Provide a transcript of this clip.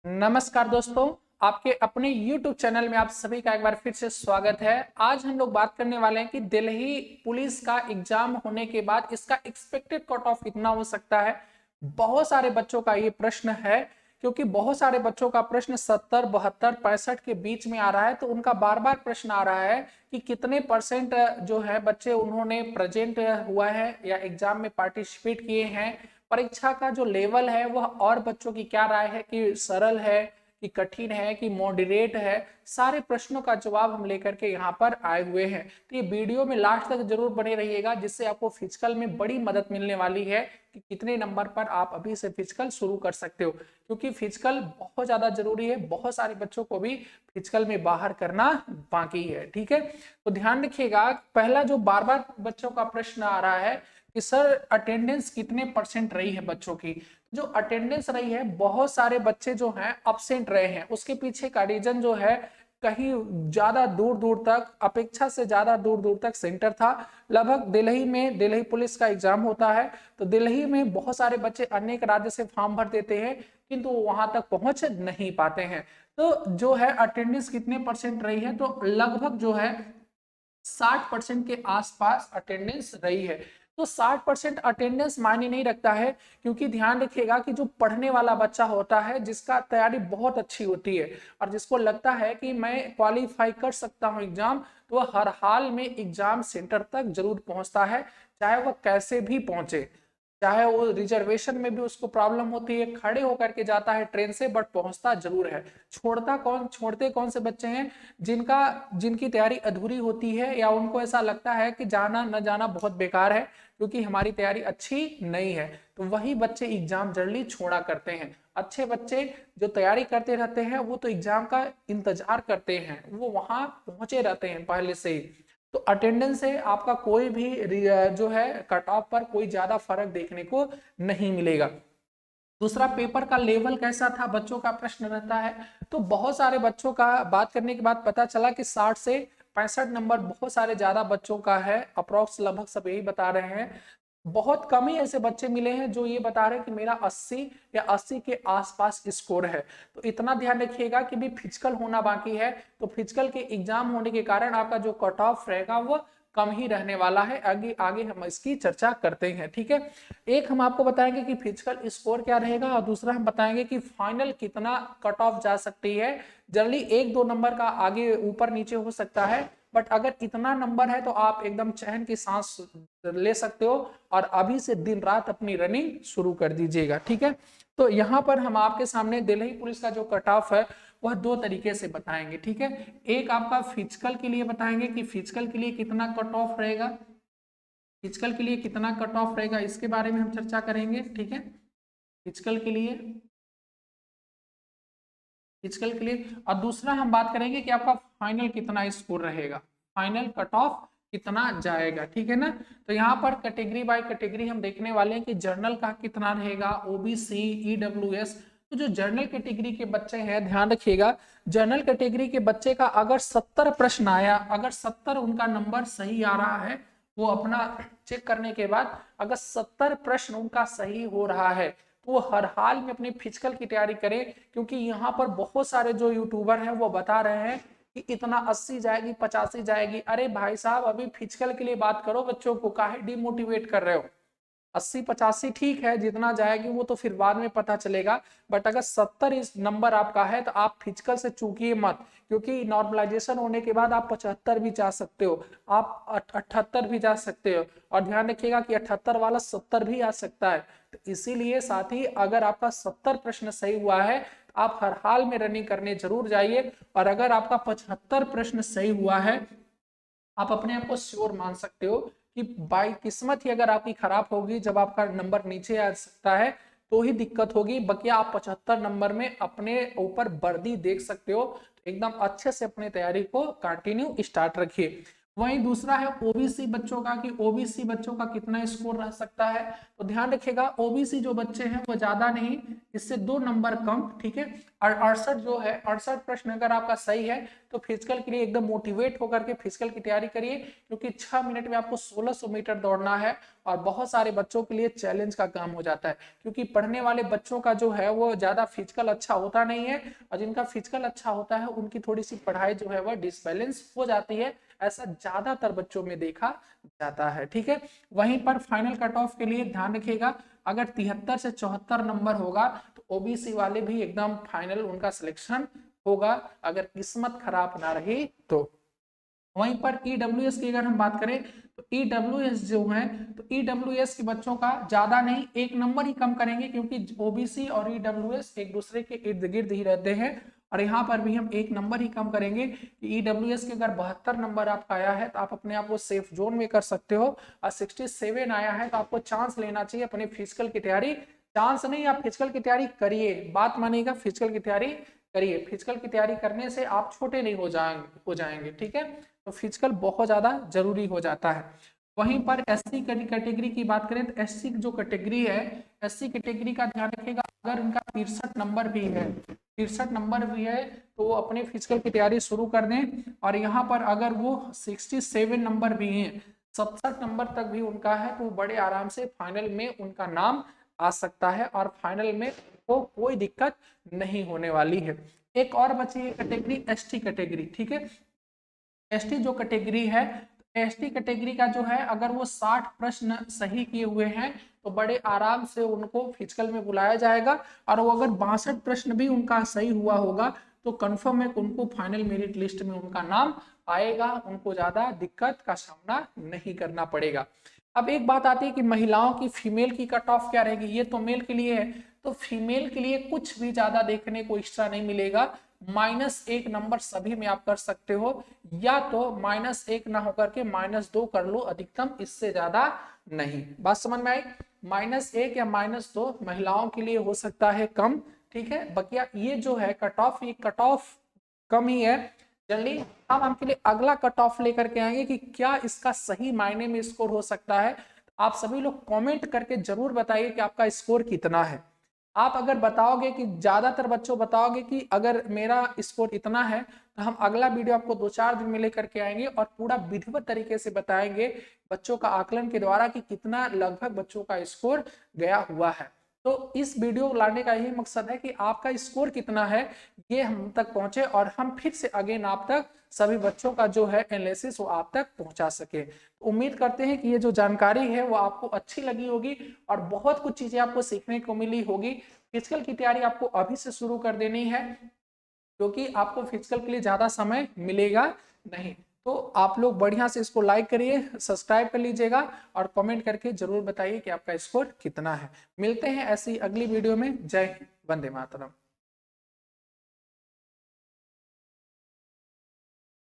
नमस्कार दोस्तों, आपके अपने YouTube चैनल में आप सभी का एक बार फिर से स्वागत है। आज हम लोग बात करने वाले हैं कि दिल्ली पुलिस का एग्जाम होने के बाद इसका एक्सपेक्टेड कट ऑफ कितना हो सकता है। बहुत सारे बच्चों का ये प्रश्न है, क्योंकि बहुत सारे बच्चों का प्रश्न 70, 72, 65 के बीच में आ रहा है। तो उनका बार बार प्रश्न आ रहा है कि कितने परसेंट जो है बच्चे उन्होंने प्रेजेंट हुआ है या एग्जाम में पार्टिसिपेट किए हैं। परीक्षा का जो लेवल है वह और बच्चों की क्या राय है कि सरल है कि कठिन है कि मॉडरेट है। सारे प्रश्नों का जवाब हम लेकर के यहाँ पर आए हुए हैं। तो ये वीडियो में लास्ट तक जरूर बने रहिएगा, जिससे आपको फिजिकल में बड़ी मदद मिलने वाली है कि कितने नंबर पर आप अभी से फिजिकल शुरू कर सकते हो, क्योंकि फिजिकल बहुत ज्यादा जरूरी है। बहुत सारे बच्चों को भी फिजिकल में बाहर करना बाकी है। ठीक है, तो ध्यान रखिएगा। पहला जो बार बार बच्चों का प्रश्न आ रहा है कि सर अटेंडेंस कितने परसेंट रही है बच्चों की। जो अटेंडेंस रही है, बहुत सारे बच्चे जो हैं अब्सेंट रहे हैं। उसके पीछे का रीजन जो है, कहीं ज्यादा दूर दूर तक, अपेक्षा से ज्यादा दूर दूर तक सेंटर था। लगभग दिल्ली में दिल्ली पुलिस का एग्जाम होता है, तो दिल्ली में बहुत सारे बच्चे अनेक राज्य से फॉर्म भर देते हैं, किंतु वहां तक पहुंच नहीं पाते हैं। तो जो है अटेंडेंस कितने परसेंट रही है, तो लगभग जो है 60% के आसपास अटेंडेंस रही है। तो 60% अटेंडेंस मायने नहीं रखता है, क्योंकि ध्यान रखिएगा कि जो पढ़ने वाला बच्चा होता है, जिसका तैयारी बहुत अच्छी होती है और जिसको लगता है कि मैं क्वालिफाई कर सकता हूं एग्जाम, तो वह हर हाल में एग्जाम सेंटर तक जरूर पहुंचता है, चाहे वह कैसे भी पहुंचे। चाहे वो रिजर्वेशन में भी उसको प्रॉब्लम होती है, खड़े होकर के जाता है ट्रेन से, बट पहुंचता जरूर है। छोड़ते कौन से बच्चे हैं जिनकी तैयारी अधूरी होती है, या उनको ऐसा लगता है कि जाना न जाना बहुत बेकार है क्योंकि हमारी तैयारी अच्छी नहीं है, तो वही बच्चे एग्जाम जल्दी छोड़ा करते हैं। अच्छे बच्चे जो तैयारी करते रहते हैं वो तो एग्जाम का इंतजार करते हैं, वो वहां पहुंचे रहते हैं पहले से ही। तो अटेंडेंस से आपका कोई भी जो है कट ऑफ पर कोई ज्यादा फर्क देखने को नहीं मिलेगा। दूसरा, पेपर का लेवल कैसा था, बच्चों का प्रश्न रहता है। तो बहुत सारे बच्चों का बात करने के बाद पता चला कि 60 से 65 नंबर बहुत सारे ज्यादा बच्चों का है। अप्रोक्स लगभग सब यही बता रहे हैं। बहुत कम ही ऐसे बच्चे मिले हैं जो ये बता रहे हैं कि मेरा 80 या 80 के आसपास स्कोर है। तो इतना ध्यान रखिएगा कि भी फिजिकल होना बाकी है, तो फिजिकल के एग्जाम होने के कारण आपका जो कट ऑफ रहेगा वो कम ही रहने वाला है। आगे आगे हम इसकी चर्चा करते हैं। ठीक है, एक हम आपको बताएंगे कि फिजिकल स्कोर क्या रहेगा, और दूसरा हम बताएंगे कि फाइनल कितना कट ऑफ जा सकती है। जल्दी 1-2 नंबर का आगे ऊपर नीचे हो सकता है, बट अगर इतना नंबर है तो आप एकदम चैन की सांस ले सकते हो और अभी से दिन रात अपनी रनिंग शुरू कर दीजिएगा। ठीक है, तो यहाँ पर हम आपके सामने दिल्ली पुलिस का जो कट ऑफ है वह 2 तरीके से बताएंगे। ठीक है, एक आपका फिजिकल के लिए बताएंगे कि फिजिकल के लिए कितना कट ऑफ रहेगा, फिजिकल के लिए कितना कट ऑफ रहेगा, इसके बारे में हम चर्चा करेंगे। ठीक है, फिजिकल के लिए फिजिकल के लिए और दूसरा हम बात करेंगे कि आपका फाइनल कितना स्कोर रहेगा, फाइनल कट ऑफ कितना जाएगा। ठीक है ना, तो यहाँ पर कैटेगरी बाय कैटेगरी हम देखने वाले हैं कि जर्नल का कितना रहेगा, ओबीसी, ईडब्ल्यूएस। तो जो जर्नल कैटेगरी के बच्चे हैं, ध्यान रखिएगा, जर्नल कैटेगरी के बच्चे का अगर 70 प्रश्न आया, अगर 70 उनका नंबर सही आ रहा है, वो अपना चेक करने के बाद अगर 70 प्रश्न उनका सही हो रहा है, तो वो हर हाल में अपनी फिजिकल की तैयारी करें। क्योंकि यहाँ पर बहुत सारे जो यूट्यूबर हैं वो बता रहे हैं कि इतना 80 जाएगी, 85 जाएगी। अरे भाई साहब, अभी फिजिकल के लिए बात करो, बच्चों को काहे डिमोटिवेट कर रहे हो। 80-85 ठीक है, जितना जाएगी वो तो फिर बाद में पता चलेगा, बट अगर 70 इस नंबर आपका है तो आप फिजिकल से चूकिए मत, क्योंकि नॉर्मलाइजेशन होने के बाद आप 75 भी जा सकते हो, आप 78 भी जा सकते हो, और ध्यान रखिएगा कि 78 वाला 70 भी आ सकता है। तो इसीलिए साथ ही अगर आपका 70 प्रश्न सही हुआ है, आप हर हाल में रनिंग करने जरूर जाइए। और अगर आपका 75 प्रश्न सही हुआ है, आप अपने आप को श्योर मान सकते हो कि बाई किस्मत ही अगर आपकी खराब होगी, जब आपका नंबर नीचे आ सकता है तो ही दिक्कत होगी, बकिया आप 75 नंबर में अपने ऊपर वर्दी देख सकते हो। तो एकदम अच्छे से अपनी तैयारी को कंटिन्यू स्टार्ट रखिए। वहीं दूसरा है ओबीसी बच्चों का, कि ओबीसी बच्चों का कितना स्कोर रह सकता है। तो ध्यान रखिएगा, ओबीसी जो बच्चे हैं वो ज्यादा नहीं, इससे 2 नंबर कम, ठीक है। और 68 जो है, 68 प्रश्न अगर आपका सही है तो फिजिकल के लिए एकदम मोटिवेट होकर के फिजिकल की तैयारी करिए, क्योंकि 6 मिनट में आपको 1600 मीटर दौड़ना है और बहुत सारे बच्चों के लिए चैलेंज का काम हो जाता है, क्योंकि पढ़ने वाले बच्चों का जो है वो ज्यादा फिजिकल अच्छा होता नहीं है, और जिनका फिजिकल अच्छा होता है उनकी थोड़ी सी पढ़ाई जो है वह डिसबैलेंस हो जाती है, ऐसा ज्यादातर बच्चों में देखा जाता है, ठीक है। वहीं पर फाइनल कट ऑफ के लिए ध्यान रखिएगा, अगर 73 से 74 नंबर होगा तो ओबीसी वाले भी एकदम फाइनल उनका सिलेक्शन होगा, अगर किस्मत खराब ना रही तो। वहीं पर ईडब्ल्यूएस की अगर हम बात करें तो ईडब्ल्यूएस जो है, तो ईडब्ल्यूएस के बच्चों का ज्यादा नहीं, 1 नंबर ही कम करेंगे, क्योंकि ओबीसी और ईडब्ल्यूएस एक दूसरे के इर्द गिर्द ही रहते हैं, और यहाँ पर भी हम 1 नंबर ही कम करेंगे कि ईडब्ल्यूएस के अगर 72 नंबर आपका आया है तो आप अपने आप को सेफ जोन में कर सकते हो, और 67 आया है तो आपको चांस लेना चाहिए अपने फिजिकल की तैयारी, चांस नहीं, आप फिजिकल की तैयारी करिए, बात मानिएगा, फिजिकल की तैयारी करिए, फिजिकल की तैयारी करने से आप छोटे नहीं हो जाएंगे, ठीक है। तो फिजिकल बहुत ज्यादा जरूरी हो जाता है। वहीं पर एससी कैटेगरी की बात करें तो एससी जो कैटेगरी है, एससी कैटेगरी का ध्यान रखिएगा, अगर उनका 63 नंबर भी है, 63 नंबर भी है तो वो अपने फिजिकल की तैयारी शुरू कर दें, और यहाँ पर अगर वो 67 नंबर भी हैं, 67 नंबर तक भी उनका है तो बड़े आराम से फाइनल में उनका नाम आ सकता है, और फाइनल में वो कोई दिक्कत नहीं होने वाली है। एक और बची है कैटेगरी एसटी कैटेगरी, ठीक है। एसटी जो कैटेगरी है, एसटी कैटेगरी का जो है अगर वो 60 प्रश्न सही किए हुए हैं तो बड़े आराम से उनको फिजिकल में बुलाया जाएगा, और वो अगर 62 प्रश्न भी उनका सही हुआ होगा तो कंफर्म है कि उनको फाइनल मेरिट लिस्ट में उनका नाम आएगा, उनको ज्यादा दिक्कत का सामना नहीं करना पड़ेगा। अब एक बात आती है कि महिलाओं की, फीमेल की कट ऑफ क्या रहेगी, ये तो मेल के लिए है, तो फीमेल के लिए कुछ भी ज्यादा देखने को एक्स्ट्रा नहीं मिलेगा, -1 नंबर सभी में आप कर सकते हो, या तो -1 ना होकर के -2 कर लो अधिकतम, इससे ज्यादा नहीं। बात समझ में आई, -1 या -2 महिलाओं के लिए हो सकता है कम, ठीक है। बकिया ये जो है कट ऑफ, ये कट ऑफ कम ही है जनरली। हम आपके लिए अगला कट ऑफ लेकर के आएंगे कि क्या इसका सही मायने में स्कोर हो सकता है। आप सभी लोग कमेंट करके जरूर बताइए कि आपका स्कोर कितना है। आप अगर बताओगे कि ज्यादातर बच्चों बताओगे कि अगर मेरा स्कोर इतना है, तो हम अगला वीडियो आपको 2-4 दिन में लेकर के आएंगे और पूरा विधिवत तरीके से बताएंगे बच्चों का आकलन के द्वारा कि कितना लगभग बच्चों का स्कोर गया हुआ है। तो इस वीडियो लाने का यही मकसद है कि आपका स्कोर कितना है ये हम तक पहुंचे, और हम फिर से अगेन आप तक सभी बच्चों का जो है एनालिसिस वो आप तक पहुंचा सके। उम्मीद करते हैं कि ये जो जानकारी है वो आपको अच्छी लगी होगी और बहुत कुछ चीजें आपको सीखने को मिली होगी। फिजिकल की तैयारी आपको अभी से शुरू कर देनी है, क्योंकि आपको फिजिकल के लिए ज्यादा समय मिलेगा नहीं। तो आप लोग बढ़िया से इसको लाइक करिए, सब्सक्राइब कर लीजिएगा, और कमेंट करके जरूर बताइए कि आपका स्कोर कितना है। मिलते हैं ऐसी अगली वीडियो में। जय हिंद, वंदे मातरम।